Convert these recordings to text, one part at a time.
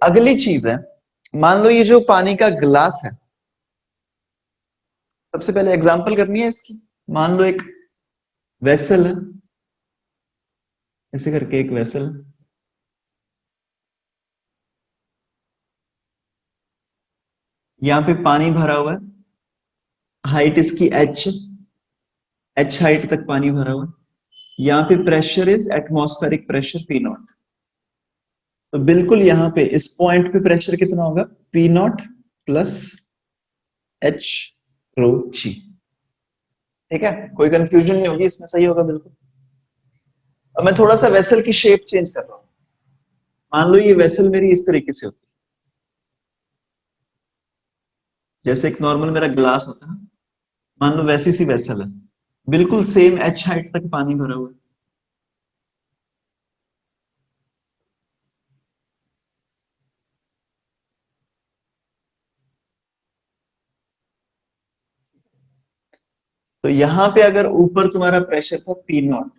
अगली चीज है, मान लो ये जो पानी का ग्लास है, सबसे पहले एग्जांपल करनी है इसकी। मान लो एक वेसल है, ऐसे करके एक वेसल है, यहां पे पानी भरा हुआ है, हाइट इसकी एच हाइट तक पानी भरा हुआ है, यहाँ पे pressure is atmospheric pressure P not. तो बिल्कुल यहाँ पे इस पॉइंट पे प्रेशर कितना होगा, P naught plus H rho जी। ठीक है, कोई कंफ्यूजन नहीं होगी इसमें, सही होगा बिल्कुल। अब मैं थोड़ा सा वेसल की शेप चेंज कर रहा हूं। मान लो ये वेसल मेरी इस तरीके से होती है, जैसे एक नॉर्मल मेरा ग्लास होता है, मान लो वैसी सी वेसल है, बिल्कुल सेम एच हाइट तक पानी भरा हुआ है। तो यहां पे अगर ऊपर तुम्हारा प्रेशर था पी नॉट,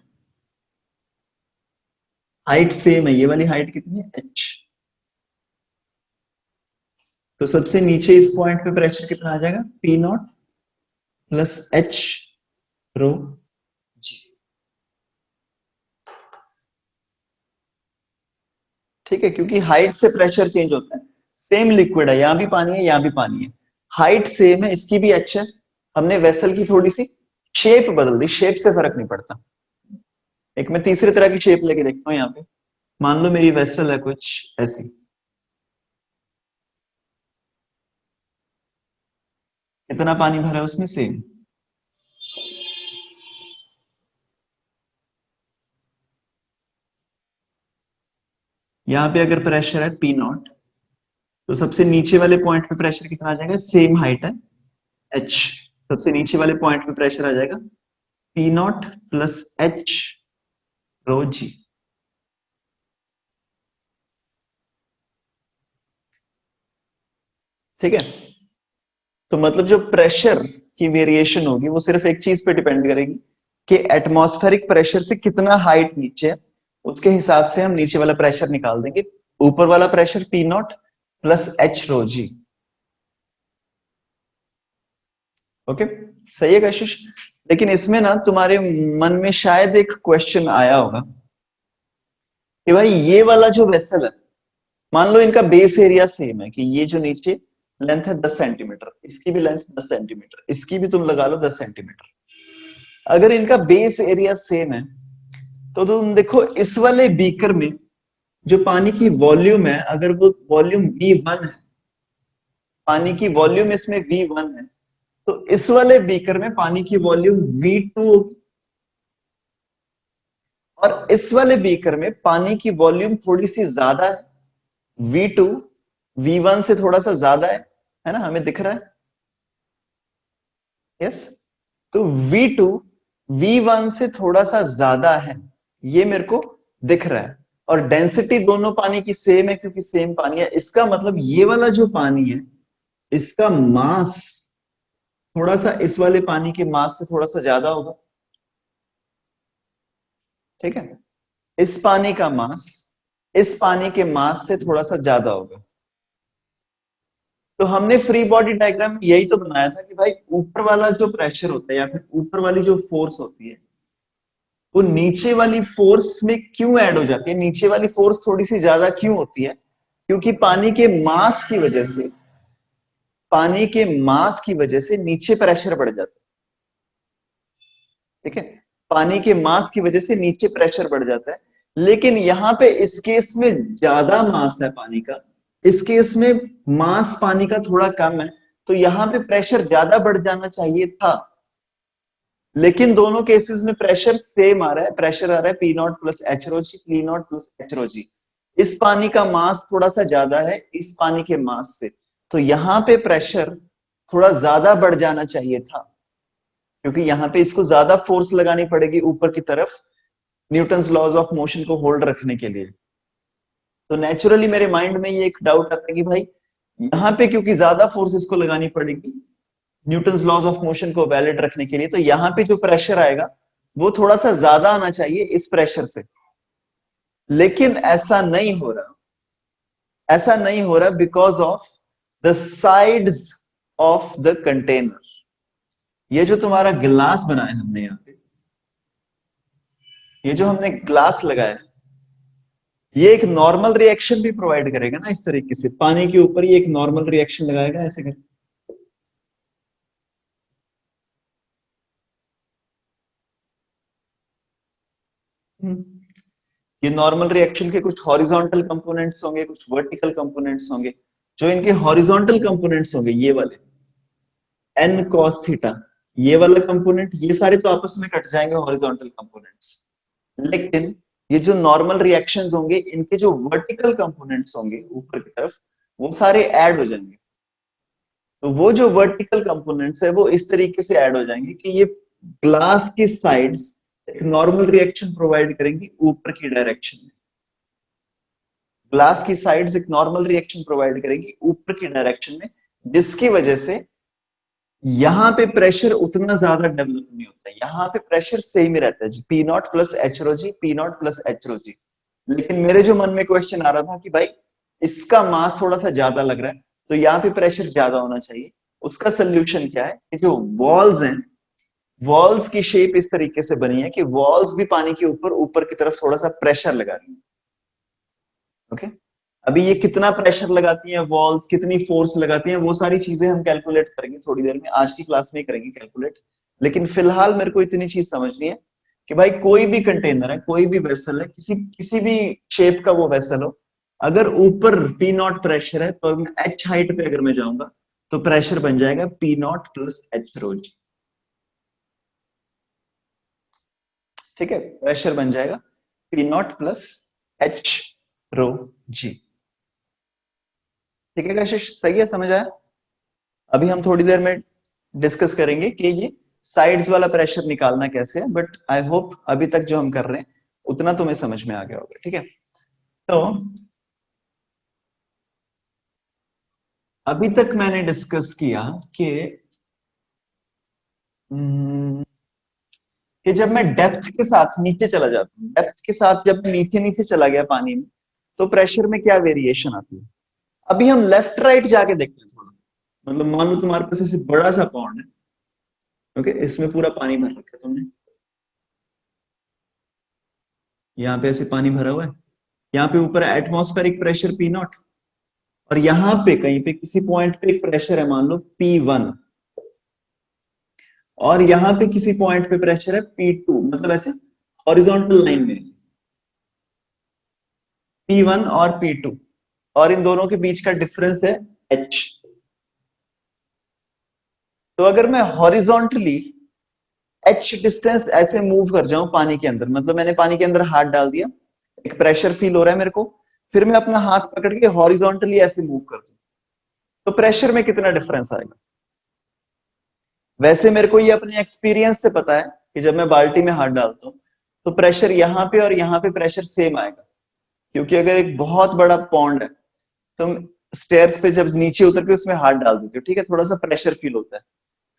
हाइट सेम है, ये वाली हाइट कितनी है, एच, तो सबसे नीचे इस पॉइंट पे प्रेशर कितना आ जाएगा, P naught plus H rho जी। ठीक है, क्योंकि हाइट से प्रेशर चेंज होता है, सेम लिक्विड है, यहां भी पानी है, यहां भी पानी है, हाइट सेम है, इसकी भी एच है, हमने वेसल की थोड़ी सी शेप बदल दी, शेप से फर्क नहीं पड़ता। एक मैं तीसरी तरह की शेप लेके देखता हूँ यहाँ पे। मान लो मेरी वेसल है कुछ ऐसी, कितना पानी भरा है उसमें, सेम। यहाँ पे अगर प्रेशर है पी नॉट, तो सबसे नीचे वाले पॉइंट पे प्रेशर कितना आ जाएगा, सेम हाइट है एच, सबसे नीचे वाले पॉइंट पे प्रेशर आ जाएगा P naught plus H rho जी। ठीक है, तो मतलब जो प्रेशर की वेरिएशन होगी वो सिर्फ एक चीज पे डिपेंड करेगी कि एटमॉस्फेरिक प्रेशर से कितना हाइट नीचे है, उसके हिसाब से हम नीचे वाला प्रेशर निकाल देंगे। ऊपर वाला pressure P naught plus H rho जी। ओके, सही है कशिश। लेकिन इसमें ना तुम्हारे मन में शायद एक क्वेश्चन आया होगा कि भाई ये वाला जो वेसल है, मान लो इनका बेस एरिया सेम है, कि ये जो नीचे लेंथ है 10 सेंटीमीटर, इसकी भी लेंथ 10 सेंटीमीटर, इसकी भी तुम लगा लो 10 सेंटीमीटर। अगर इनका बेस एरिया सेम है, तो तुम देखो इस वाले बीकर में जो पानी की वॉल्यूम है, अगर वो वॉल्यूम V1 है, पानी की वॉल्यूम इसमें V1 है, तो इस वाले बीकर में पानी की वॉल्यूम V2 होगी, और इस वाले बीकर में पानी की वॉल्यूम थोड़ी सी ज्यादा है, V2 V1 से थोड़ा सा ज्यादा है ना, हमें दिख रहा है, यस। तो V2 V1 से थोड़ा सा ज्यादा है, ये मेरे को दिख रहा है, और डेंसिटी दोनों पानी की सेम है, क्योंकि सेम पानी है, इसका मतलब ये वाला जो पानी है, इसका मास थोड़ा सा इस वाले पानी के मास से थोड़ा सा ज्यादा होगा। ठीक है, इस पानी का मास इस पानी के मास से थोड़ा सा ज्यादा होगा। तो हमने फ्री बॉडी डायग्राम में यही तो बनाया था कि भाई ऊपर वाला जो प्रेशर होता है, या फिर ऊपर वाली जो फोर्स होती है, वो नीचे वाली फोर्स में क्यों ऐड हो जाती है, नीचे वाली फोर्स थोड़ी सी ज्यादा क्यों होती है, क्योंकि पानी के मास की वजह से नीचे प्रेशर बढ़ जाता है। ठीक है, पानी के मास की वजह से नीचे प्रेशर बढ़ जाता है, लेकिन यहां पे इस केस में ज्यादा मास है पानी का, इस केस में मास पानी का थोड़ा कम है, तो यहां पे प्रेशर ज्यादा बढ़ जाना चाहिए था। लेकिन दोनों केसेस में प्रेशर सेम आ रहा है, प्रेशर आ रहा है P naught plus H rho g, P naught plus H rho g. इस पानी का मास थोड़ा सा ज्यादा है इस पानी के मास से, तो यहां पे प्रेशर थोड़ा ज्यादा बढ़ जाना चाहिए था, क्योंकि यहां पे इसको ज्यादा फोर्स लगानी पड़ेगी ऊपर की तरफ, न्यूटन्स लॉज ऑफ मोशन को होल्ड रखने के लिए। तो नेचुरली मेरे माइंड में ये एक डाउट आता है कि भाई यहां पे क्योंकि ज्यादा फोर्स इसको लगानी पड़ेगी न्यूटन्स लॉज ऑफ मोशन को वैलिड रखने के लिए, तो यहां पे जो प्रेशर आएगा वो थोड़ा सा ज्यादा आना चाहिए इस प्रेशर से, लेकिन ऐसा नहीं हो रहा। ऐसा नहीं हो रहा because of the sides of the container. ये जो तुम्हारा गिलास बनाया हमने यहाँ पे, ये जो हमने ग्लास लगाया, ये एक नॉर्मल रिएक्शन भी प्रोवाइड करेगा ना, इस तरीके से पानी के ऊपर ये एक नॉर्मल रिएक्शन लगाएगा ऐसे करके। ये नॉर्मल रिएक्शन के कुछ हॉरिजॉन्टल कंपोनेंट्स होंगे, कुछ वर्टिकल कंपोनेंट्स होंगे। जो इनके हॉरिजॉन्टल कंपोनेंट्स होंगे ये वाले एन कॉस थीटा, ये वाला कंपोनेंट, ये सारे तो आपस में कट जाएंगे हॉरिजॉन्टल कंपोनेंट्स। लेकिन ये जो नॉर्मल रिएक्शंस होंगे, इनके जो वर्टिकल कंपोनेंट्स होंगे ऊपर की तरफ, वो सारे ऐड हो जाएंगे। तो वो जो वर्टिकल कंपोनेंट्स है वो इस तरीके से ऐड हो जाएंगे कि ये ग्लास की साइड्स एक नॉर्मल रिएक्शन प्रोवाइड करेंगी ऊपर की डायरेक्शन में। ग्लास की साइड्स एक नॉर्मल रिएक्शन प्रोवाइड करेंगी ऊपर की डायरेक्शन में, जिसकी वजह से यहां पे प्रेशर उतना ज्यादा डेवलप नहीं होता है, यहां पे प्रेशर सेम ही रहता है, P naught plus H rho g, P naught plus H rho g. लेकिन मेरे जो मन में क्वेश्चन आ रहा था कि भाई इसका मास थोड़ा सा ज्यादा लग रहा है, तो यहाँ पे प्रेशर ज्यादा होना चाहिए। उसका सोल्यूशन क्या है कि जो वॉल्स हैं, वॉल्स की शेप इस तरीके से बनी है कि वॉल्स भी पानी के ऊपर ऊपर की तरफ थोड़ा सा प्रेशर लगा रही है। ओके, अभी ये कितना प्रेशर लगाती हैं वॉल्स, कितनी फोर्स लगाती हैं, वो सारी चीजें हम कैलकुलेट करेंगे थोड़ी देर में, आज की क्लास में करेंगे कैलकुलेट। लेकिन फिलहाल मेरे को इतनी चीज समझनी है कि भाई कोई भी कंटेनर है, कोई भी वेसल है, किसी किसी भी शेप का वो वेसल हो, अगर ऊपर पी नॉट प्रेशर है तो मैं एच हाइट पे अगर मैं जाऊंगा तो प्रेशर बन जाएगा पी नॉट प्लस एच रोज। ठीक है, प्रेशर बन जाएगा P naught plus H rho जी। ठीक है कशिश, सही है, समझ आया? अभी हम थोड़ी देर में डिस्कस करेंगे कि ये साइड्स वाला प्रेशर निकालना कैसे है, बट आई होप अभी तक जो हम कर रहे हैं उतना तुम्हें समझ में आ गया होगा। ठीक है, तो अभी तक मैंने डिस्कस किया कि हम्म, कि जब मैं डेप्थ के साथ नीचे चला जाता हूँ, डेप्थ के साथ जब मैं नीचे नीचे चला गया पानी में, तो प्रेशर में क्या वेरिएशन आती है। अभी हम लेफ्ट राइट जाके देखते हैं थोड़ा। मतलब मान लो तुम्हारे पास ऐसे बड़ा सा पॉन्ड है, ओके, इसमें पूरा पानी भर रखा है तुमने, यहाँ पे ऐसे पानी भरा हुआ है, यहाँ पे ऊपर एटमॉस्फेरिक प्रेशर पी नॉट, और यहाँ पे कहीं पे किसी पॉइंट पे एक प्रेशर है मान लो P1, और यहाँ पे किसी पॉइंट पे प्रेशर है P2, मतलब ऐसे हॉरिजॉन्टल लाइन में P1 और P2, और इन दोनों के बीच का डिफरेंस है H। तो अगर मैं हॉरिजॉन्टली H डिस्टेंस ऐसे मूव कर जाऊं पानी के अंदर, मतलब मैंने पानी के अंदर हाथ डाल दिया, एक प्रेशर फील हो रहा है मेरे को, फिर मैं अपना हाथ पकड़ के हॉरिजॉन्टली ऐसे मूव कर दूं, तो प्रेशर में कितना डिफरेंस आएगा। वैसे मेरे को ये अपने एक्सपीरियंस से पता है कि जब मैं बाल्टी में हाथ डालता हूँ तो प्रेशर यहाँ पे और यहाँ पे प्रेशर सेम आएगा, क्योंकि अगर एक बहुत बड़ा पॉन्ड है, तुम स्टेयर्स पे जब नीचे उतर के उसमें हाथ डाल देते हो, ठीक है, थोड़ा सा प्रेशर फील होता है,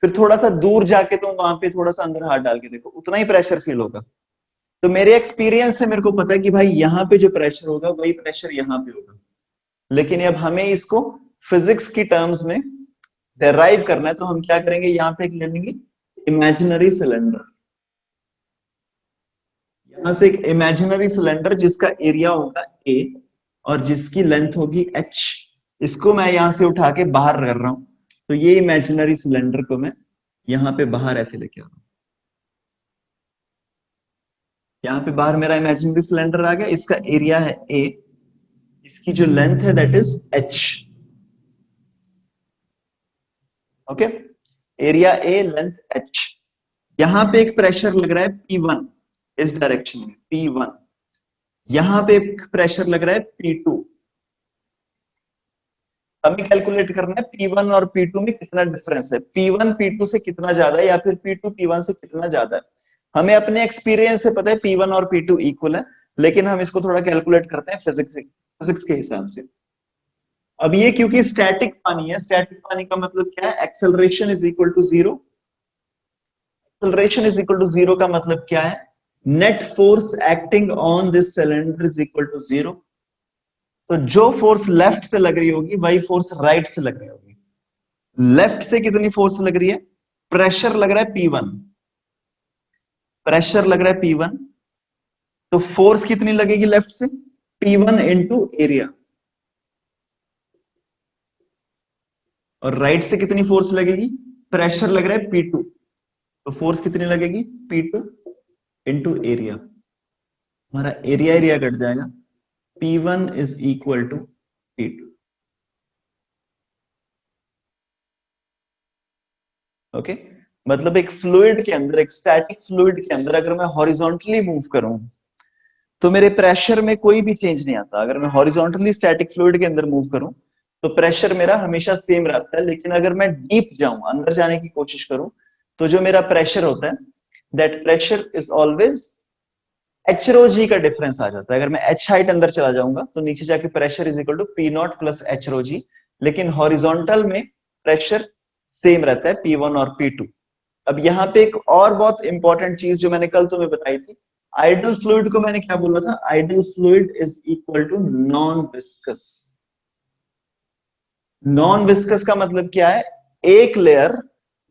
फिर थोड़ा सा दूर जाके तुम वहां पे थोड़ा सा अंदर हाथ डाल के देखो, उतना ही प्रेशर फील होगा। तो मेरे एक्सपीरियंस से मेरे को पता है कि भाई यहाँ पे जो प्रेशर होगा वही प्रेशर यहाँ पे होगा। लेकिन अब हमें इसको फिजिक्स की टर्म्स में डेराइव करना है, तो हम क्या करेंगे, यहाँ पे एक ले लेंगे इमेजिनरी सिलेंडर। यहां से एक इमेजिनरी सिलेंडर जिसका एरिया होगा ए और जिसकी लेंथ होगी एच, इसको मैं यहां से उठा के बाहर कर रहा हूं। तो ये इमेजिनरी सिलेंडर को मैं यहाँ पे बाहर ऐसे लेके आ रहा हूं, यहाँ पे बाहर मेरा इमेजिनरी सिलेंडर आ गया, इसका एरिया है ए, इसकी जो लेंथ है that is H. Okay, area A, length H. यहाँ पे एक प्रेशर लग रहा है P1 इस डायरेक्शन में, P1। यहाँ पे एक प्रेशर लग रहा है P2। हमें कैलकुलेट करना है P1 और P2 में कितना डिफरेंस है, P1 P2 से कितना ज्यादा है या फिर P2 P1 से कितना ज्यादा है। हमें अपने एक्सपीरियंस से पता है P1 और P2 इक्वल है, लेकिन हम इसको थोड़ा कैलकुलेट करते हैं फिजिक्स के हिसाब से। अब ये क्योंकि स्टैटिक पानी है, स्टैटिक पानी का मतलब क्या है, acceleration is equal to zero. Acceleration is equal to zero का मतलब क्या है, net force acting on this cylinder is equal to zero. तो जो फोर्स लेफ्ट से लग रही होगी वही फोर्स राइट से लग रही होगी। लेफ्ट से कितनी फोर्स लग रही है? प्रेशर लग रहा है P1, प्रेशर लग रहा है P1, तो फोर्स कितनी लगेगी लेफ्ट से? P1 into area. और राइट से कितनी फोर्स लगेगी? प्रेशर लग रहा है P2, तो फोर्स कितनी लगेगी? P2 into area. हमारा एरिया एरिया कट जाएगा, P1 is equal to P2। Okay, मतलब एक फ्लूइड के अंदर, एक स्टैटिक फ्लूइड के अंदर अगर मैं हॉरिजॉन्टली मूव करूं तो मेरे प्रेशर में कोई भी चेंज नहीं आता। अगर मैं हॉरिजॉन्टली स्टैटिक फ्लूइड के अंदर मूव करूं तो प्रेशर मेरा हमेशा सेम रहता है, लेकिन अगर मैं डीप जाऊं, अंदर जाने की कोशिश करूं, तो जो मेरा प्रेशर होता है, that pressure is always H rho g का डिफरेंस आ जाता है। अगर मैं एच हाइट अंदर चला जाऊंगा तो नीचे जाके pressure is equal to P naught plus H rho g, लेकिन हॉरिजॉन्टल में प्रेशर सेम रहता है P1 और P2। अब यहाँ पे एक और बहुत इंपॉर्टेंट चीज जो मैंने कल तुम्हें बताई थी, आइडल फ्लूइड को मैंने क्या बोला था? Ideal fluid is equal to non viscous. Non viscous का मतलब क्या है? एक लेयर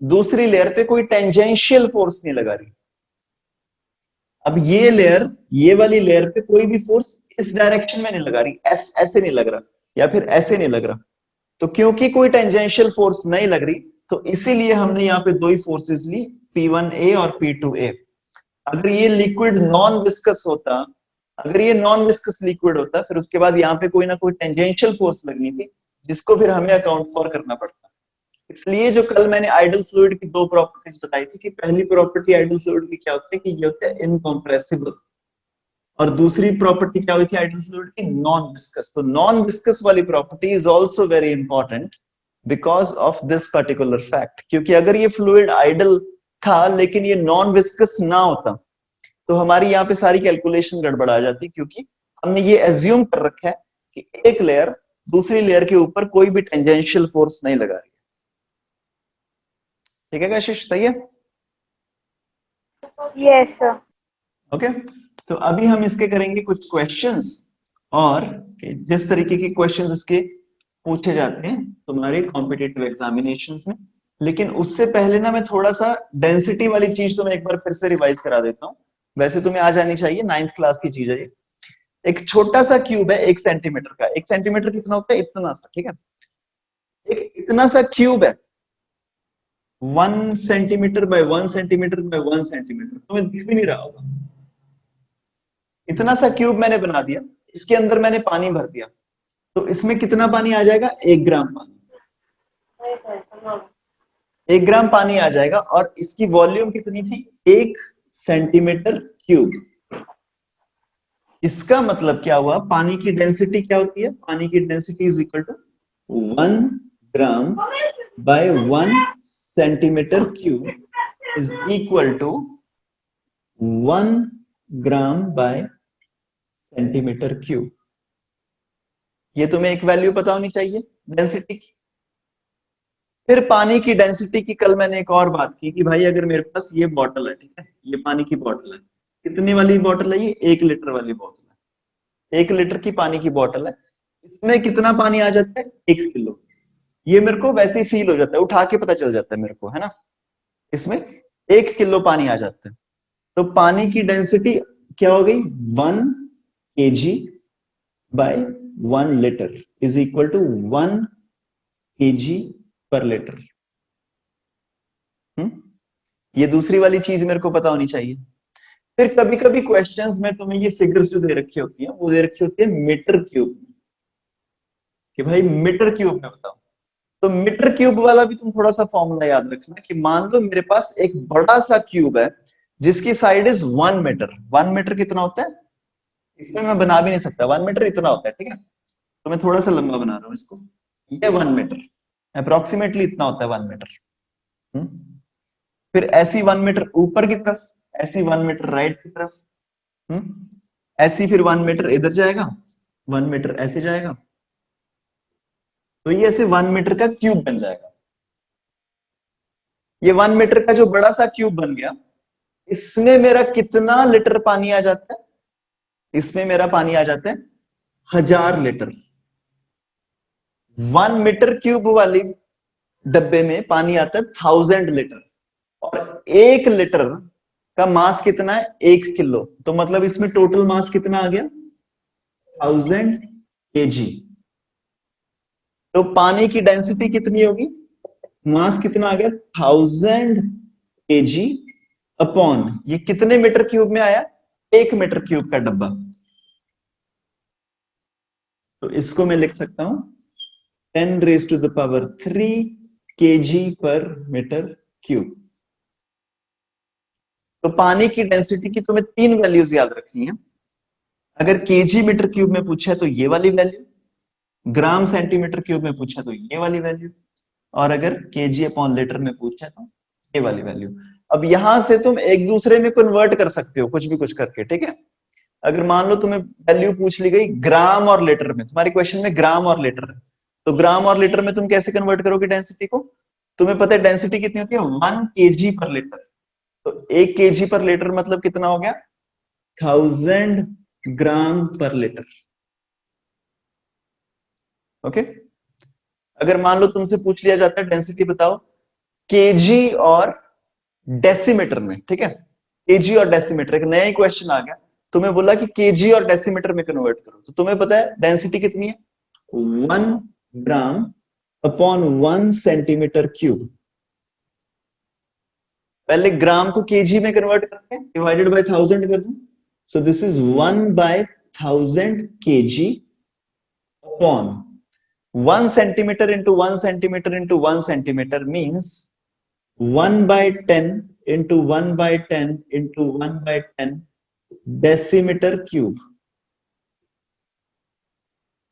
दूसरी लेयर पे कोई टेंजेंशियल फोर्स नहीं लगा रही। अब ये लेयर, ये वाली लेयर पे कोई भी फोर्स इस डायरेक्शन में नहीं लगा रही, ऐसे नहीं लग रहा या फिर ऐसे नहीं लग रहा। तो क्योंकि कोई टेंजेंशियल फोर्स नहीं लग रही, तो इसीलिए हमने यहाँ पे दो ही फोर्सेस ली, P1A और P2A। अगर ये लिक्विड नॉन विस्कस होता, अगर ये नॉन विस्कस लिक्विड होता, फिर उसके बाद यहाँ पे कोई ना कोई टेंजेंशियल फोर्स लगनी थी, जिसको फिर हमें अकाउंट फॉर करना पड़ता। इसलिए जो कल मैंने आइडल फ्लूइड की दो प्रॉपर्टीज बताई थी, कि पहली प्रॉपर्टी आइडल फ्लूइड की क्या होती है, कि ये होता है इनकॉम्प्रेसिबल, और दूसरी प्रॉपर्टी क्या हुई थी आइडल फ्लूइड की? Non viscous. तो नॉन विस्कस वाली property is also very important because of this particular fact, क्योंकि अगर ये फ्लूइड आइडल था लेकिन ये नॉन विस्कस ना होता, तो हमारी यहाँ पे सारी कैलकुलेशन गड़बड़ा जाती, क्योंकि हमने ये एज्यूम कर रखा है कि एक लेयर दूसरी लेयर के ऊपर कोई भी टेंजेंशियल फोर्स नहीं लगा रही। ठीक है कशिश, सही है? Yes sir. ओके, तो अभी हम इसके करेंगे कुछ क्वेश्चंस, और जिस तरीके के क्वेश्चंस इसके पूछे जाते हैं तुम्हारे कॉम्पिटिटिव एग्जामिनेशंस में। लेकिन उससे पहले ना मैं थोड़ा सा डेंसिटी वाली चीज तुम्हें एक बार फिर से रिवाइज करा देता हूँ। वैसे तुम्हें आ जानी चाहिए, 9th क्लास की चीज है ये। एक छोटा सा क्यूब है 1 सेंटीमीटर का। 1 सेंटीमीटर कितना होता है? इतना सा, ठीक है? एक इतना सा क्यूब है, 1 centimetre bye 1 centimetre bye 1 centimetre, तुम्हें दिख भी नहीं रहा होगा। इतना सा क्यूब मैंने बना दिया, इसके अंदर मैंने पानी भर दिया, तो इसमें कितना पानी आ जाएगा? 1 ग्राम पानी। 1 ग्राम पानी आ जाएगा, और इसकी वॉल्यूम कितनी थी? 1 सेंटीमीटर क्यूब। इसका मतलब क्या हुआ? पानी की डेंसिटी क्या होती है? पानी की density is equal to 1 gram by 1 centimetre cube is equal to 1 gram by centimetre cube. ये तुम्हें एक वैल्यू पता होनी चाहिए डेंसिटी की। फिर पानी की डेंसिटी की कल मैंने एक और बात की कि भाई अगर मेरे पास ये बॉटल है, ठीक है, ये पानी की बॉटल है, कितनी वाली बॉटल है ये? 1 लीटर वाली बॉटल है। 1 लीटर की पानी की बॉटल है, इसमें कितना पानी आ जाता है? 1 किलो। ये मेरे को वैसे ही फील हो जाता है, उठा के पता चल जाता है मेरे को, है ना? इसमें 1 किलो पानी आ जाता है। तो पानी की डेंसिटी क्या हो गई? 1 kg by 1 litre is equal to 1 kg per litre. ये दूसरी वाली चीज मेरे को पता होनी चाहिए। फिर कभी कभी क्वेश्चंस में तुम्हें ये फिगर्स जो दे रखी होती है, वो दे रखी होती है मीटर क्यूब में, कि भाई मीटर क्यूब में बताओ। तो मीटर क्यूब वाला भी तुम थोड़ा सा फॉर्मूला याद रखना, कि मान लो मेरे पास एक बड़ा सा क्यूब है जिसकी साइड इज 1 मीटर। 1 मीटर कितना होता है? इसमें मैं बना भी नहीं सकता, 1 मीटर इतना होता है, ठीक है? तो मैं थोड़ा सा लंबा बना रहा हूं इसको। ये 1 मीटर अप्रोक्सीमेटली इतना होता है, 1 मीटर। फिर ऐसी 1 मीटर ऊपर की तरफ, ऐसी 1 मीटर राइट की तरफ, ऐसी फिर 1 मीटर इधर जाएगा, 1 मीटर ऐसे जाएगा, तो ये ऐसे 1 मीटर का क्यूब बन जाएगा। ये 1 मीटर का जो बड़ा सा क्यूब बन गया, इसमें मेरा कितना लीटर पानी आ जाता है? इसमें मेरा पानी आ जाता है 1000 लीटर। 1 मीटर क्यूब वाली डब्बे में पानी आता है 1000 लीटर, और 1 लीटर का मास कितना है? 1 किलो। तो मतलब इसमें टोटल मास कितना आ गया? 1000 kg। तो पानी की डेंसिटी कितनी होगी? मास कितना आ गया? 1000 kg अपॉन, ये कितने मीटर क्यूब में आया? 1 मीटर क्यूब का डब्बा। तो इसको मैं लिख सकता हूं 10⁻³ kg/मीटर क्यूब। तो पानी की डेंसिटी की तुम्हें 3 वैल्यूज याद रखनी है। अगर केजी मीटर क्यूब में पूछा है तो ये वाली वैल्यू, ग्राम सेंटीमीटर क्यूब में पूछा तो ये वाली वैल्यू, और अगर केजी अपॉन लीटर में पूछा तो ये वाली वैल्यू। अब यहां से तुम एक दूसरे में कन्वर्ट कर सकते हो कुछ भी कुछ करके, ठीक है। अगर मान लो तुम्हें वैल्यू पूछ ली गई ग्राम और लीटर में, तुम्हारे क्वेश्चन में ग्राम और लीटर है, तो ग्राम और लीटर में तुम कैसे कन्वर्ट करोगे डेंसिटी को? तुम्हें पता है डेंसिटी कितनी होती है? 1 kg/लीटर। तो 1 kg/लीटर मतलब कितना हो गया? 1000 ग्राम/लीटर। ओके। अगर मान लो तुमसे पूछ लिया जाता है डेंसिटी बताओ केजी और डेसीमीटर में, ठीक है, केजी और डेसीमीटर, एक नया क्वेश्चन आ गया, तुम्हें बोला कि केजी और डेसीमीटर में कन्वर्ट करो, तो तुम्हें पता है डेंसिटी कितनी है? 1 ग्राम/1 सेंटीमीटर क्यूब। पहले ग्राम को केजी में कन्वर्ट करके डिवाइडेड बाय 1000 कर दूं, so this is 1/1000 kg upon 1 centimetre into 1 centimetre into 1 centimetre means 1/10 into 1/10 into 1/10 decimetre cube.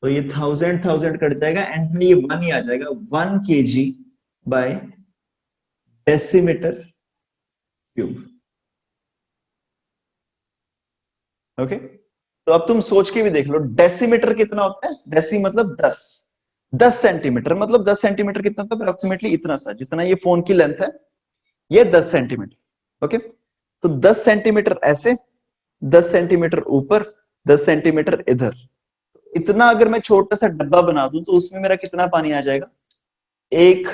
तो ये 1000 कट जाएगा, एंड में ये 1 ही आ जाएगा, 1 kg/डेसीमीटर क्यूब। ओके। तो अब तुम सोच के भी देख लो डेसीमीटर कितना होता है? डेसी मतलब 10, 10 सेंटीमीटर मतलब 10 सेंटीमीटर कितना था? अप्रोक्सीमेटली इतना सा, जितना ये फोन की लेंथ है, ये 10 सेंटीमीटर। ओके। तो 10 सेंटीमीटर ऐसे, 10 सेंटीमीटर ऊपर, 10 सेंटीमीटर इधर, इतना अगर मैं छोटा सा डब्बा बना दूं तो उसमें मेरा कितना पानी आ जाएगा? 1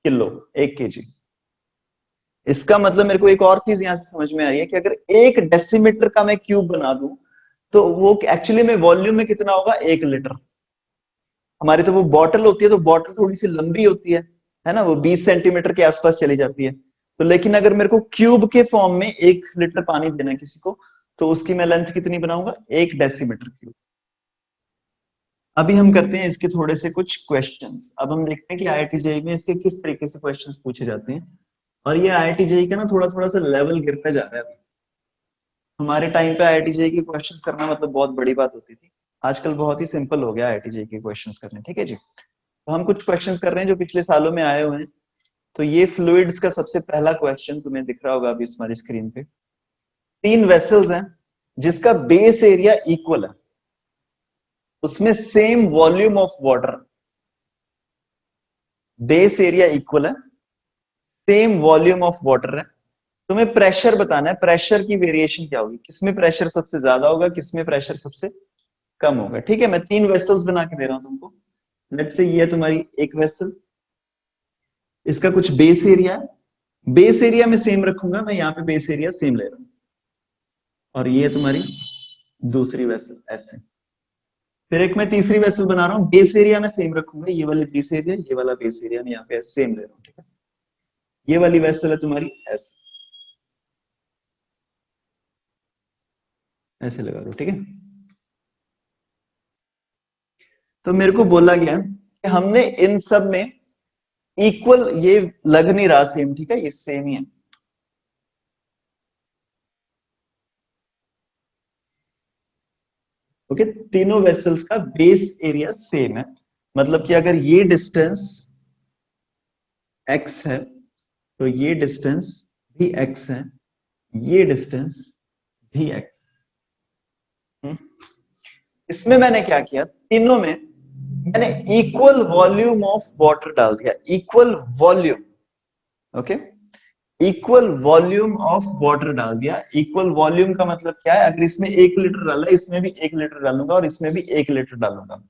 किलो, 1 kg। इसका मतलब मेरे को एक और चीज यहां से समझ में आ रही है कि अगर 1 डेसीमीटर का मैं क्यूब बना दूं तो वो एक्चुअली में वॉल्यूम में कितना होगा? 1 लीटर। हमारी तो वो बॉटल होती है, तो बॉटल थोड़ी सी लंबी होती है ना, वो 20 सेंटीमीटर के आसपास चली जाती है। तो लेकिन अगर मेरे को क्यूब के फॉर्म में 1 लीटर पानी देना है किसी को, तो उसकी मैं लेंथ कितनी बनाऊंगा? 1 डेसीमीटर क्यूब। अभी हम करते हैं इसके थोड़े से कुछ क्वेश्चंस। अब हम देखते हैं कि आईआईटी जेईई में इसके किस तरीके से क्वेश्चंस पूछे जाते हैं। और ये आईआईटी जेईई का ना थोड़ा थोड़ा सा लेवल गिरता जा रहा है अभी। हमारे टाइम पे आईआईटी जेईई के क्वेश्चंस करना मतलब बहुत बड़ी बात होती थी। आजकल बहुत ही सिंपल हो गया आईआईटी जेईई के क्वेश्चंस करने, ठीक है जी। तो हम कुछ क्वेश्चंस कर रहे हैं जो पिछले सालों में आए हुए हैं। तो ये फ्लूइड्स का सबसे पहला क्वेश्चन तुम्हें दिख रहा होगा अभी तुम्हारी स्क्रीन पे। 3 वेसल्स हैं जिसका बेस एरिया इक्वल है, उसमें same volume of water, base area equal है, सेम वॉल्यूम ऑफ वाटर है। तुम्हें प्रेशर बताना है, प्रेशर की वेरिएशन क्या होगी, किसमें प्रेशर सबसे ज्यादा होगा, किसमें प्रेशर सबसे कम होगा। ठीक है, मैं 3 वेसल्स बना के दे रहा हूं तुमको। लेट्स से ये है तुम्हारी एक वेसल, इसका कुछ बेस एरिया है, बेस एरिया में सेम रखूंगा मैं, यहां पे बेस एरिया सेम ले रहा हूं। और ये तुम्हारी दूसरी वेसल ऐसे। फिर एक मैं तीसरी वेसल बना रहा हूं, बेस एरिया में सेम रखूंगा, ये वाली बेस एरिया, ये वाला बेस एरिया मैं यहाँ पे सेम ले रहा हूँ। ठीक है, ये वाली वेसल है तुम्हारी ऐसे, ऐसे लगा दो। ठीक है, तो मेरे को बोला गया कि हमने इन सब में इक्वल, ये लग नहीं रहा सेम, ठीक है, ये सेम ही है। ओके, तीनों वेसल्स का बेस एरिया सेम है, मतलब कि अगर ये डिस्टेंस x है तो ये डिस्टेंस भी x है, ये डिस्टेंस भी x। इसमें मैंने क्या किया, तीनों में मैंने इक्वल वॉल्यूम ऑफ वाटर डाल दिया, equal volume. Okay, equal volume of water डाल दिया। इक्वल वॉल्यूम का मतलब क्या है, अगर इसमें 1 लीटर डाला इसमें भी 1 लीटर डालूंगा और इसमें भी 1 लीटर डालूंगा।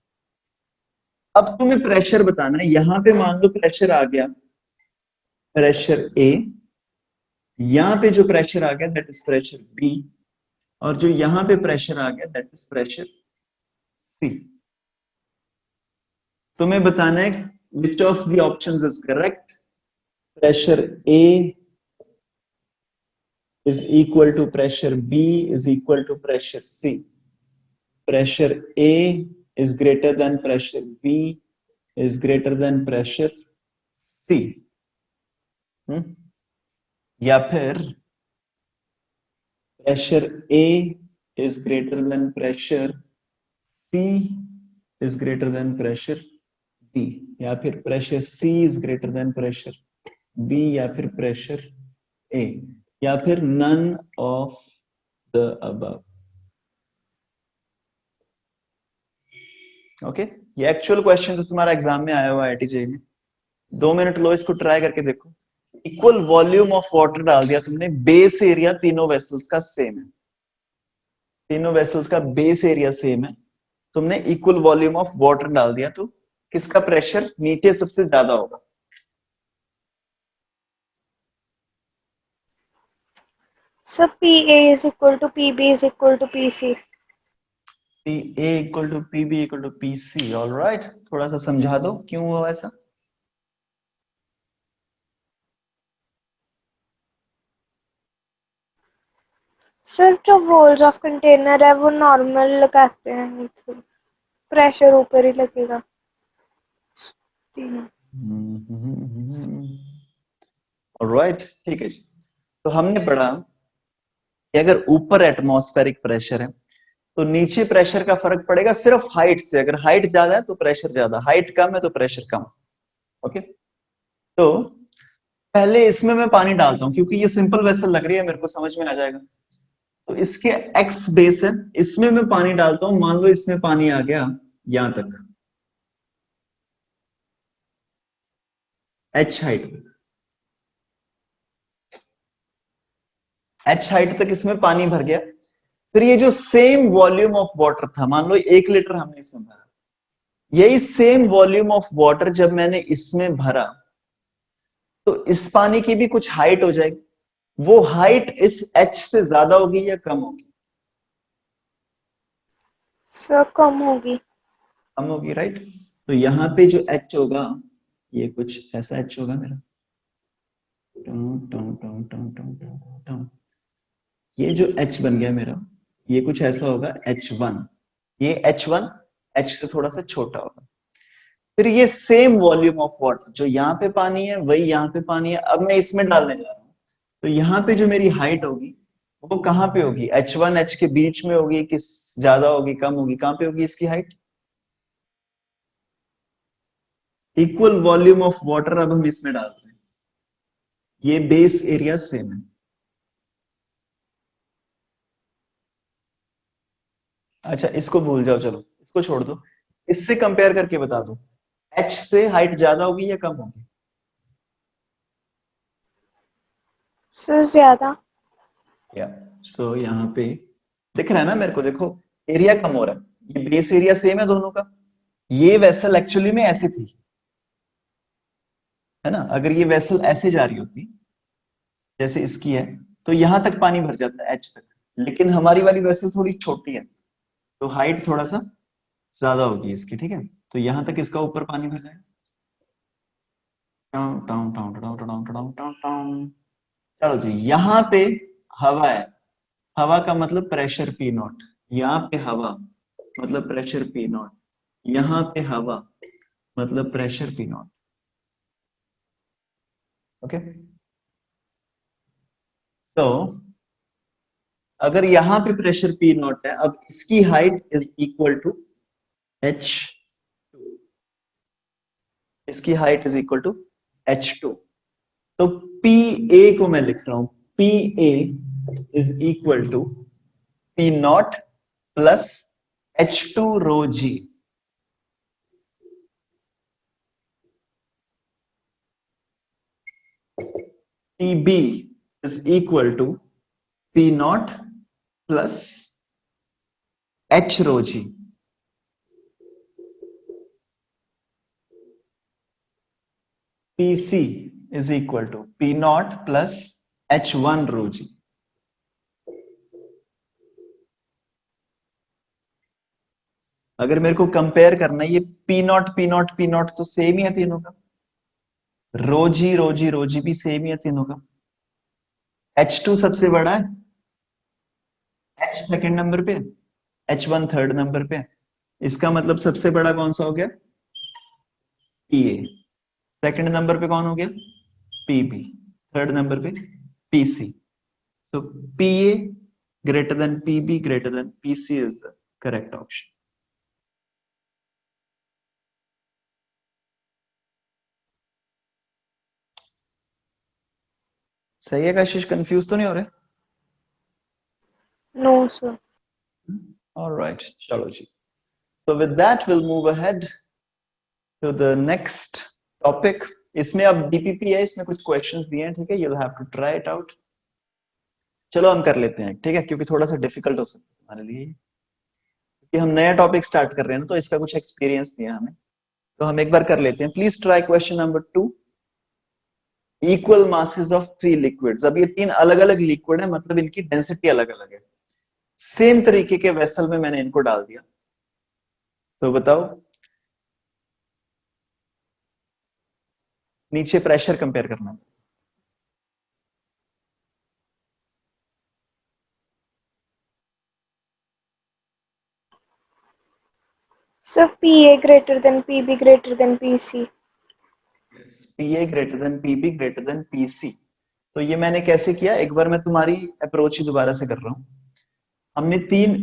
अब तुम्हें प्रेशर बताना है, यहां पे मान लो प्रेशर आ गया, प्रेशर ए, यहां पे जो प्रेशर आ गया दैट इज प्रेशर बी, और जो यहां पे प्रेशर आ गया दैट इज प्रेशर सी। तुम्हें बताना है which of the options is correct. Pressure A is equal to pressure B is equal to pressure C. Pressure A is greater than pressure B is greater than pressure C. या फिर pressure A is greater than pressure C is greater than pressure B, या फिर pressure C is greater than pressure B, या फिर pressure A, या फिर none of the above. Okay ये actual question जो तुम्हारा एग्जाम में आया हुआ है आईआईटी में। 2 मिनट लो, इसको ट्राई करके देखो। इक्वल वॉल्यूम ऑफ वाटर डाल दिया तुमने, बेस एरिया तीनों वेसल्स का सेम है, तीनों वेसल्स का बेस एरिया सेम है, तुमने इक्वल वॉल्यूम ऑफ वाटर डाल दिया, तो किसका प्रेशर नीचे सबसे ज्यादा होगा? Sir PA is equal to PB is equal to PC. PA equal to PB equal to PC। Alright, थोड़ा सा समझा दो क्यों हुआ ऐसा। सर जो वॉल्स ऑफ कंटेनर है वो नॉर्मल लगाते हैं, प्रेशर ऊपर ही लगेगा। ऑलराइट ठीक है जी। तो हमने पढ़ा कि अगर ऊपर एटमॉस्फेरिक प्रेशर है तो नीचे प्रेशर का फर्क पड़ेगा सिर्फ हाइट से। अगर हाइट ज्यादा है तो प्रेशर ज्यादा, हाइट कम है तो प्रेशर कम। ओके, तो पहले इसमें मैं पानी डालता हूं क्योंकि ये सिंपल वेसल लग रही है, मेरे को समझ में आ जाएगा। तो इसके एक्स बेस है, इसमें मैं पानी डालता हूं। मान लो इसमें पानी आ गया यहां तक, एच हाइट, एच हाइट तक इसमें पानी भर गया। फिर ये जो सेम वॉल्यूम ऑफ वाटर था, मान लो 1 लीटर हमने इसमें भरा, यही सेम वॉल्यूम ऑफ वाटर जब मैंने इसमें भरा तो इस पानी की भी कुछ हाइट हो जाएगी। वो हाइट इस एच से ज्यादा होगी या कम होगी? सर कम होगी। कम होगी, राइट। तो यहां पे जो एच होगा ये कुछ ऐसा एच होगा मेरा, टम टम टम टम टम टम टम। ये जो एच बन गया मेरा, ये कुछ ऐसा होगा H1। ये H1 एच से थोड़ा सा छोटा होगा। फिर ये सेम वॉल्यूम ऑफ वाटर, जो यहाँ पे पानी है वही यहाँ पे पानी है, अब मैं इसमें डालने जा रहा हूँ। तो यहाँ पे जो मेरी हाइट होगी वो कहाँ पे होगी? H1 H के बीच में होगी कि ज्यादा होगी कम होगी? कहाँ पे होगी इसकी height? Equal volume of water अब हम इसमें डाल रहे हैं, ये बेस एरिया सेम है। अच्छा इसको भूल जाओ, चलो इसको छोड़ दो, इससे कंपेयर करके बता दो, एच से हाइट ज्यादा होगी या कम होगी? सर ज्यादा। या सो यहाँ पे दिख रहा है ना मेरे को, देखो एरिया कम हो रहा है, ये बेस एरिया सेम है दोनों का। ये वेसल एक्चुअली में ऐसी थी, है ना, अगर ये वेसल ऐसे जा रही होती जैसे इसकी है तो यहां तक पानी भर जाता है एच तक, लेकिन हमारी वाली वेसल थोड़ी छोटी है तो हाइट थोड़ा सा ज्यादा होगी इसकी, ठीक है। तो यहां तक इसका ऊपर पानी भर जाएगा। चलो जी, यहाँ पे हवा है, हवा का मतलब प्रेशर पी नॉट, यहाँ पे हवा मतलब प्रेशर पी नॉट, यहाँ पे हवा मतलब प्रेशर पी नॉट। ओके, तो अगर यहाँ पे प्रेशर पी नॉट है, अब इसकी height is equal to H, इसकी height is equal to H2। तो पी ए को मैं लिख रहा हूं, P A is equal to P naught plus H2 rho g. PB is equal to P naught plus H rho G. PC is equal to P naught plus H1 rho G. अगर मेरे को compare करना है, ये P not तो same ही है तीनों का, रोजी भी सेम ही है तीनों का। H2 सबसे बड़ा है, H सेकंड नंबर पे, H1 थर्ड नंबर पे। इसका मतलब सबसे बड़ा कौन सा हो गया? PA। सेकंड नंबर पे कौन हो गया? PB। थर्ड नंबर पे PC। So PA greater than PB greater than PC is the correct option. सही है कशिश? कंफ्यूज तो नहीं हो रहे? No, sir. All right, चलो जी। So with that we'll move ahead to the next topic. इसमें अब DPP है, इसमें कुछ क्वेश्चंस दिए हैं, ठीक है? You'll have to try it out. चलो हम कर लेते हैं, ठीक है? क्योंकि थोड़ा सा डिफिकल्ट हो सकता है हमारे लिए, क्योंकि हम नया टॉपिक स्टार्ट कर रहे हैं ना, तो इसका कुछ एक्सपीरियंस नहीं है हमें, तो हम एक बार कर लेते हैं। Please try question number 2। Equal masses of 3 liquids. अब ये 3 अलग अलग लिक्विड है, मतलब इनकी डेंसिटी अलग अलग है। सेम तरीके के वेसल में मैंने इनको डाल दिया, तो बताओ नीचे प्रेशर कंपेयर करना। Sir, PA greater than PB greater than PC. PA greater than PB greater than PC। तो ये मैंने कैसे किया, एक बार मैं तुम्हारी अप्रोच ही दोबारा से कर रहा हूं। हमने 3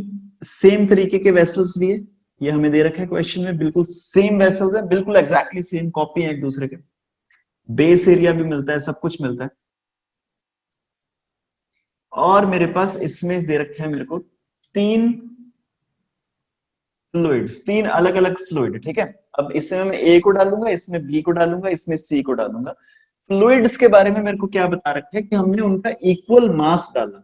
सेम तरीके के वेसल्स लिए, ये हमें दे रखा है क्वेश्चन में, बिल्कुल सेम वेसल्स है, बिल्कुल एग्जैक्टली सेम कॉपी है एक दूसरे के, बेस एरिया भी मिलता है, सब कुछ मिलता है। और मेरे पास इसमें दे रखे हैं मेरे को 3 फ्लूइड्स, 3 अलग अलग फ्लूइड, ठीक है? अब इसमें मैं A को डालूंगा, इसमें B को डालूंगा, इसमें C को डालूंगा। फ्लूइड्स के बारे में मेरे को क्या बता रखा है कि हमने उनका इक्वल मास डाला।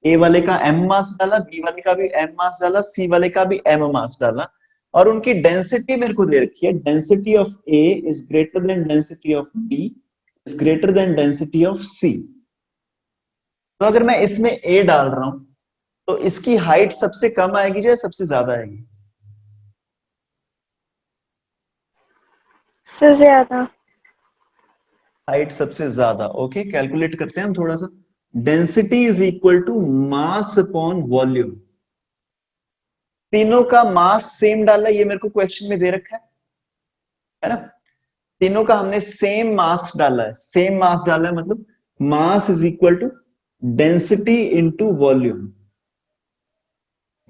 A वाले का M मास डाला, B वाले का भी M मास डाला, C वाले का भी M मास डाला, और उनकी डेंसिटी मेरे को दे रखी है। Density of A is greater than density of B is greater than density of C। तो अगर मैं इसमें A डाल रहा हूं, तो इसकी हाइट सबसे कम आएगी या सबसे ज्यादा आएगी? Sir, ज्यादा। हाइट सबसे ज्यादा। ओके, कैलकुलेट करते हैं हम थोड़ा सा। Density is equal to mass upon volume. तीनों का मास सेम डाला, ये मेरे को क्वेश्चन में दे रखा है ना? तीनों का हमने सेम मास डाला है, सेम मास डाला है, मतलब mass is equal to density into volume.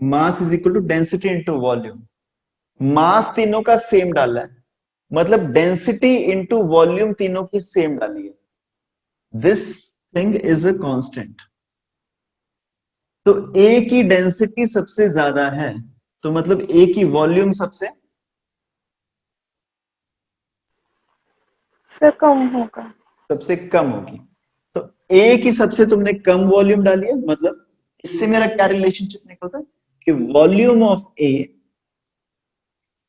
Mass is equal to density into volume. Mass तीनों का सेम डाला है, मतलब डेंसिटी इंटू वॉल्यूम तीनों की सेम डाली है। This thing is a constant. तो A की डेंसिटी सबसे ज्यादा है, तो मतलब A की वॉल्यूम सबसे Sir, कम होगा। सबसे कम होगी। तो A की सबसे तुमने कम वॉल्यूम डाली है, मतलब इससे मेरा क्या रिलेशनशिप निकलता है कि volume of A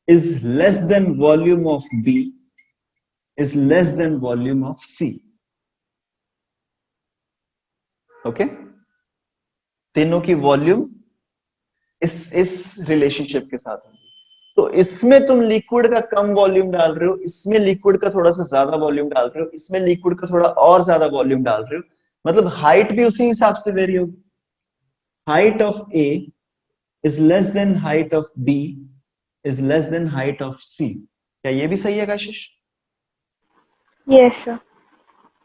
is less than volume of B is less than volume of C। Okay, तीनों की वॉल्यूम इस रिलेशनशिप के साथ होगी। तो इसमें तुम लिक्विड का कम वॉल्यूम डाल रहे हो, इसमें लिक्विड का थोड़ा सा ज्यादा वॉल्यूम डाल रहे हो, इसमें लिक्विड का थोड़ा और ज्यादा वॉल्यूम डाल रहे हो, मतलब हाइट भी उसी हिसाब से वेरी होगी। Height of A is less than height of B is less than height of C। क्या ये भी सही है कशिश? Yes, sir.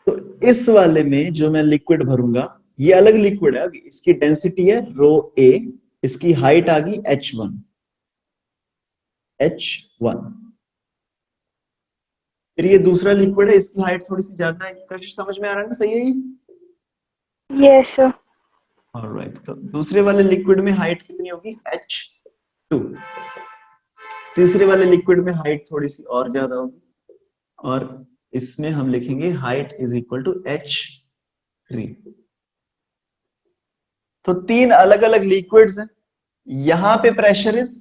तो इस वाले में जो मैं लिक्विड भरूंगा, ये अलग लिक्विड है, इसकी डेंसिटी है रो A, इसकी हाइट आ गई H1। फिर ये दूसरा लिक्विड है, इसकी हाइट थोड़ी सी ज्यादा है। कशिश समझ में आ रहा है ना? सही है ये? Yes, sir. ऑलराइट, तो दूसरे वाले लिक्विड में हाइट कितनी होगी? H2। तीसरे वाले लिक्विड में हाइट थोड़ी सी और ज्यादा होगी, और इसमें हम लिखेंगे height is equal to h3। तो तीन अलग अलग लिक्विड्स हैं। यहां पे pressure is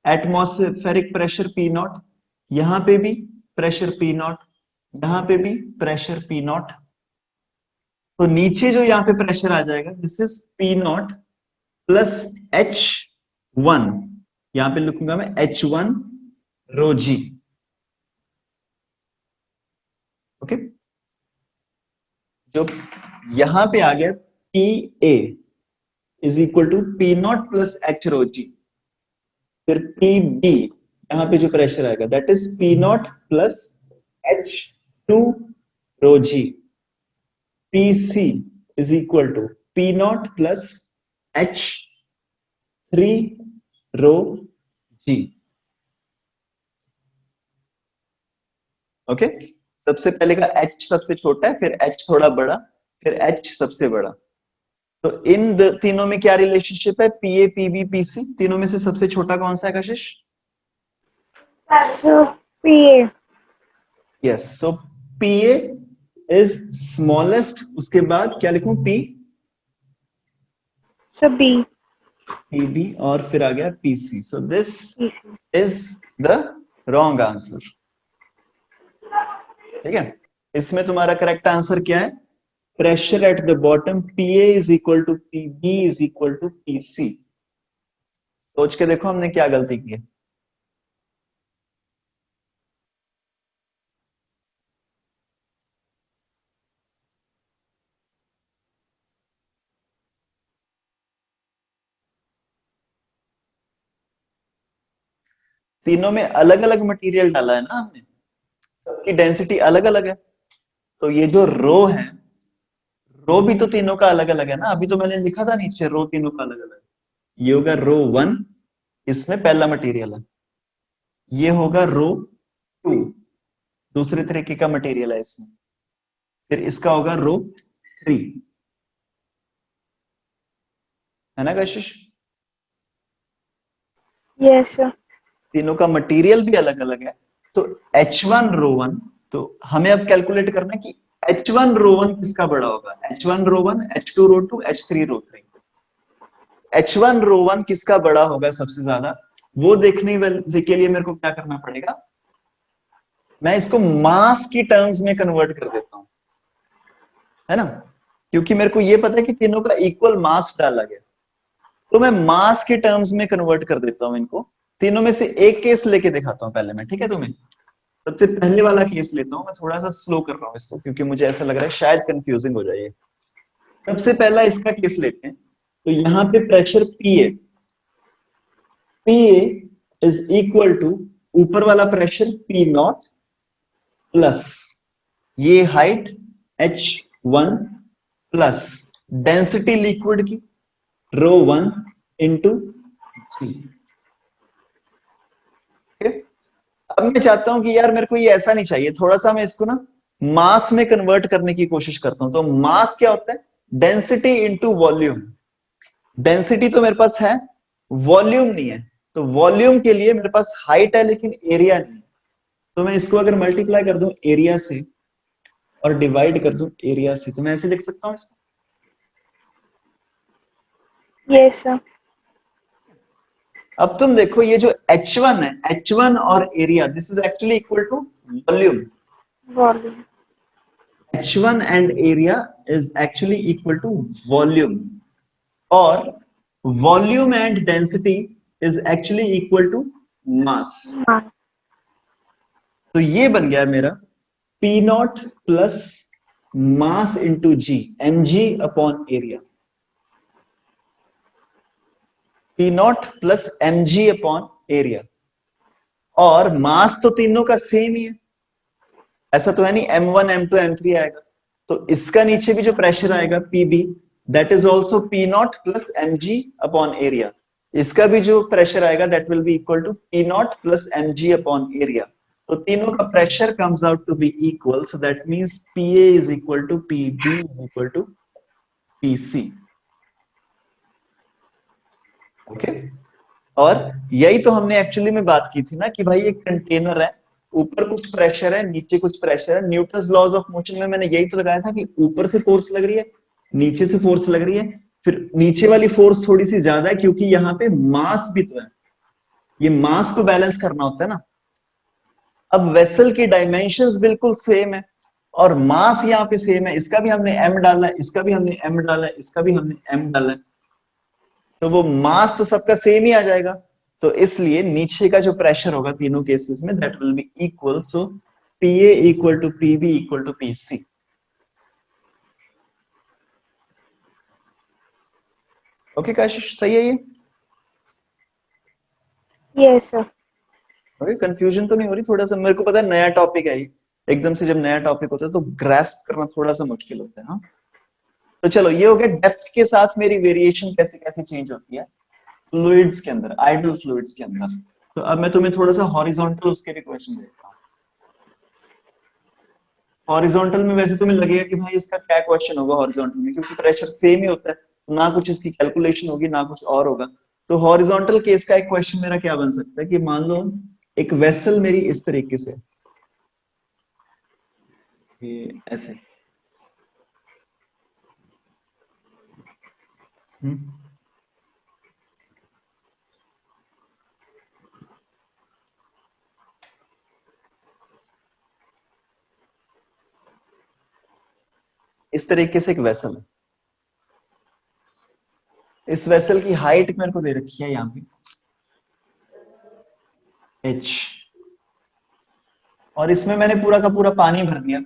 atmospheric pressure P not, यहां पे भी प्रेशर पी नॉट, यहां पे भी प्रेशर पी नॉट। तो नीचे जो यहां पे प्रेशर आ जाएगा this is P naught plus h1, यहां पे लिखूंगा मैं h1 रो जी। ओके, जो यहां पे आ गया P A is equal to P naught plus H rho g. फिर पी बी, यहां पे जो प्रेशर आएगा that is P naught plus H two rho g. P C is equal to P naught plus H three rho ji. Okay, सबसे पहले का h सबसे छोटा है, फिर h थोड़ा बड़ा, फिर h सबसे बड़ा। तो इन तीनों में क्या रिलेशनशिप है? P A P B P C, तीनों में से सबसे छोटा कौन सा है Kashish? So PA. Yes, so P A is smallest, उसके बाद क्या लिखूं? P So B. P B और फिर आ गया P C. So this PC. Is the wrong answer. ठीक है, इसमें तुम्हारा करेक्ट आंसर क्या है? Pressure at the bottom P A is equal to P B is equal to P C. सोच के देखो हमने क्या गलती की है। तीनों में अलग अलग मटेरियल डाला है ना हमने, सबकी डेंसिटी अलग अलग है। तो ये जो रो है, रो भी तो तीनों का अलग अलग है ना। अभी तो मैंने लिखा था नीचे रो तीनों का अलग अलग। ये होगा रो 1, इसमें पहला मटेरियल है। ये होगा रो 2, दूसरे तरीके का मटेरियल है इसमें। फिर इसका होगा रो 3, है ना कशिश? Yes, sir. तीनों का मटेरियल भी अलग अलग है। तो H1 रो 1, तो हमें अब कैलकुलेट करना है कि H1 रो 1 किसका बड़ा होगा? H1 रो 1, H2 रो 2, H3 रो 3। H1 रो 1 किसका बड़ा होगा सबसे ज्यादा, वो देखने के लिए मेरे को क्या करना पड़ेगा? मैं इसको मास की टर्म्स में कन्वर्ट कर देता हूं, है ना, क्योंकि मेरे को ये पता है कि तीनों का इक्वल मास डाला गया। तो मैं मास के टर्म्स में कन्वर्ट कर देता हूं इनको। तीनों में से एक केस लेके दिखाता हूं पहले मैं, ठीक है तुम्हें? सबसे पहले वाला केस लेता हूं मैं, थोड़ा सा स्लो कर रहा हूं इसको क्योंकि मुझे ऐसा लग रहा है शायद कंफ्यूजिंग हो जाए। सबसे पहला इसका केस लेते हैं। तो यहां पे pressure P A is equal to ऊपर वाला प्रेशर पी नॉट प्लस ये height h1 plus density liquid की रो 1 इंटू जी। अब मैं चाहता हूं कि यार मेरे को ये ऐसा नहीं चाहिए, थोड़ा सा मैं इसको ना मास में कन्वर्ट करने की कोशिश करता हूं। तो मास क्या होता है? Density into volume. डेंसिटी तो मेरे पास है, वॉल्यूम नहीं है। तो वॉल्यूम के लिए मेरे पास हाइट है लेकिन एरिया नहीं है। तो मैं इसको अगर मल्टीप्लाई कर दूं एरिया से और डिवाइड कर दूं एरिया से, तो मैं ऐसे लिख सकता हूं इसको। Yes, sir. अब तुम देखो ये जो H1 है, H1 और area this is actually equal to volume. Volume. H1 and area is actually equal to volume, और volume and density is actually equal to mass। Mass. तो ये बन गया मेरा P naught plus mass into G, mg upon area. P naught plus mg upon area, और mass तो तीनों का सेम ही है, ऐसा तो है नहीं m1 m2 m3 आएगा। तो इसका नीचे भी जो प्रेशर आएगा pb that is also p naught plus mg upon area. इसका भी जो प्रेशर आएगा that will be equal to p naught plus mg upon area. तो तीनों का pressure comes out to be equal, so that means pa is equal to pb is equal to pc। Okay, और यही तो हमने actually में बात की थी ना कि भाई एक कंटेनर है, ऊपर कुछ प्रेशर है, नीचे कुछ प्रेशर है। न्यूटन्स लॉज ऑफ मोशन में मैंने यही तो लगाया था कि ऊपर से फोर्स लग रही है, नीचे से फोर्स लग रही है, फिर नीचे वाली फोर्स थोड़ी सी ज्यादा है क्योंकि यहाँ पे मास भी तो है, ये मास को बैलेंस करना होता है ना। अब वेसल की डायमेंशंस बिल्कुल सेम है और मास यहाँ पे सेम है, इसका भी हमने m डाला है, इसका भी हमने m डाला है, इसका भी हमने m डाला है, तो वो मास तो सबका सेम ही आ जाएगा। तो इसलिए नीचे का जो प्रेशर होगा तीनों केसेस में that will be equal, so PA equal to PB equal to PC। Okay Kashish, सही है ये? Yes sir. ओके, कंफ्यूजन तो नहीं हो रही? थोड़ा सा मेरे को पता है नया टॉपिक है ये, एकदम से जब नया टॉपिक होता है तो ग्रास्प करना थोड़ा सा मुश्किल होता है। हाँ, तो चलो ये हो गया डेप्थ के साथ मेरी वेरिएशन कैसे कैसे चेंज होती है फ्लूइड्स के अंदर, आइडल फ्लूइड्स के अंदर। तो अब मैं तुम्हें थोड़ा सा हॉरिजॉन्टल उसके भी क्वेश्चन देता हूँ। हॉरिजॉन्टल में वैसे तुम्हें लगेगा कि भाई इसका क्या क्वेश्चन होगा हॉरिजॉन्टल में, क्योंकि प्रेशर सेम ही होता है, तो ना कुछ इसकी कैलकुलेशन होगी ना कुछ और होगा। तो हॉरिजॉन्टल केस का एक क्वेश्चन मेरा क्या बन सकता है कि मान लो एक वेसल मेरी इस तरीके से, ये ऐसे, इस तरीके से एक वेसल है। इस वेसल की हाइट मेरे को दे रखी है यहाँ पे h, और इसमें मैंने पूरा का पूरा पानी भर दिया,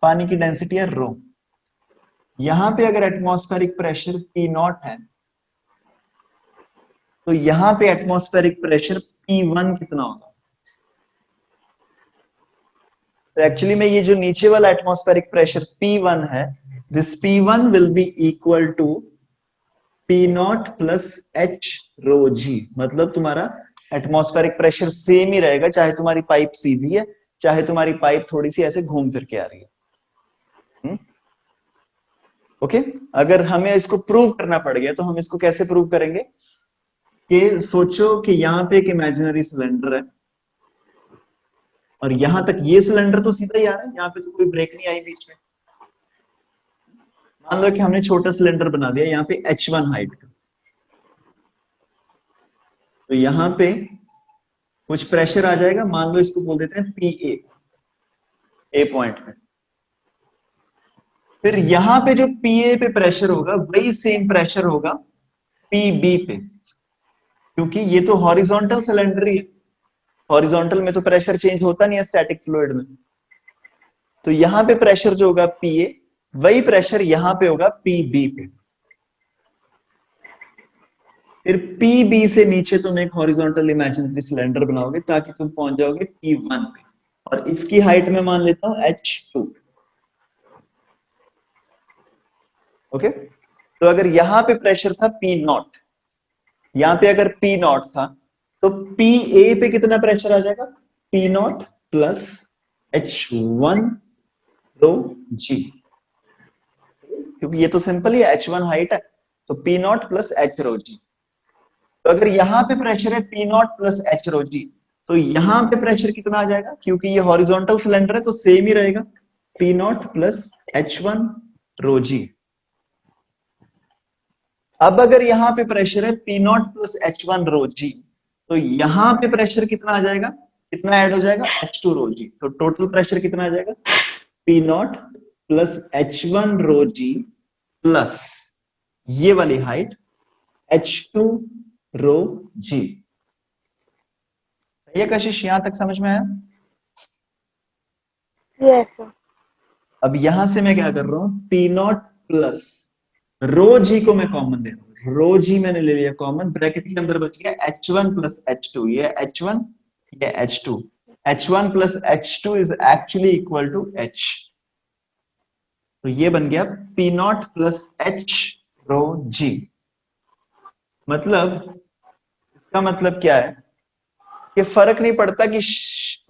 पानी की डेंसिटी है रो। यहां पे अगर एटमॉस्फेरिक प्रेशर P0 है तो यहां पे एटमॉस्फेरिक प्रेशर P1 कितना होगा? तो एक्चुअली में ये जो नीचे वाला एटमॉस्फेरिक प्रेशर P1 है, this P1 will be equal to P0 plus H rho G। मतलब तुम्हारा एटमॉस्फेरिक प्रेशर सेम ही रहेगा, चाहे तुम्हारी पाइप सीधी है, चाहे तुम्हारी पाइप थोड़ी सी ऐसे घूम फिर के आ रही है। ओके, अगर हमें इसको प्रूव करना पड़ गया तो हम इसको कैसे प्रूव करेंगे कि सोचो कि यहाँ पे एक इमेजिनरी सिलेंडर है और यहां तक ये सिलेंडर तो सीधा ही आ रहा है, यहाँ पे तो कोई ब्रेक नहीं आई बीच में। मान लो कि हमने छोटा सिलेंडर बना दिया यहाँ पे H1 हाइट का, तो यहाँ पे कुछ प्रेशर आ जाएगा, मान लो इसको बोल देते हैं PA, ए पॉइंट पे। फिर यहाँ पे जो PA पे प्रेशर होगा वही सेम प्रेशर होगा PB पे, क्योंकि ये तो हॉरिजॉन्टल सिलेंडर ही है, हॉरिजॉन्टल में तो प्रेशर चेंज होता नहीं है स्टैटिक फ्लूइड में। तो यहां पे प्रेशर जो होगा PA, वही प्रेशर यहां पे होगा PB पे। फिर PB से नीचे तुम एक हॉरिजॉन्टल इमेजिनरी सिलेंडर बनाओगे ताकि तुम पहुंच जाओगे P1 पे, और इसकी हाइट में मान लेता हूं H2। ओके, तो अगर यहां पे प्रेशर था P0, यहां पे अगर P0 था तो PA पे कितना प्रेशर आ जाएगा? P0 प्लस H1 रो G, क्योंकि ये तो सिंपल ही है, H1 हाइट है, तो P0 plus H rho G। तो अगर यहां पे प्रेशर है P0 plus H rho G, तो यहां पे प्रेशर कितना आ जाएगा? क्योंकि ये हॉरिजॉन्टल सिलेंडर है तो सेम ही रहेगा, P0 प्लस H1 रो G। अब अगर यहां पे प्रेशर है P0 प्लस H1 रो G, तो यहां पे प्रेशर कितना आ जाएगा, कितना ऐड हो जाएगा? H2 रो G। तो टोटल प्रेशर कितना आ जाएगा? P0 प्लस H1 रो G प्लस ये वाली हाइट H2 रो G। सही है कशिश, यहां तक समझ में आया? Yes sir. अब यहां से मैं क्या कर रहा हूं, P0 प्लस रो जी को मैं कॉमन ले रहा हूं, रो जी मैंने ले लिया कॉमन, ब्रैकेट के अंदर बच गया H1 प्लस H2, ये H1 ये H2, H1 plus H2 is actually equal to H। तो ये बन गया P0 प्लस H रो जी। मतलब इसका मतलब क्या है कि फर्क नहीं पड़ता कि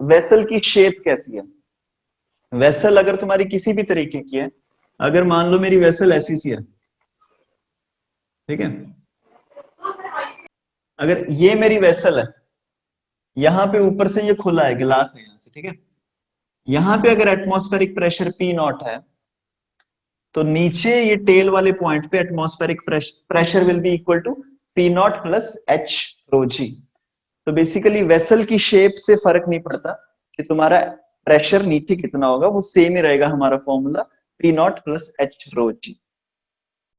वेसल की शेप कैसी है। वेसल अगर तुम्हारी किसी भी तरीके की है, अगर मान लो मेरी वेसल ऐसी सी है, ठीक है, अगर ये मेरी वेसल है यहाँ पे ऊपर से ये खुला है, गिलास है यहाँ से, ठीक है। यहाँ पे अगर एटमॉस्फेरिक प्रेशर पी नॉट है, तो नीचे ये टेल वाले पॉइंट पे atmospheric pressure will be equal to P naught plus H rho g. तो बेसिकली वेसल की शेप से फर्क नहीं पड़ता कि तुम्हारा प्रेशर नीचे कितना होगा, वो सेम ही रहेगा हमारा formula, P naught plus H rho जी।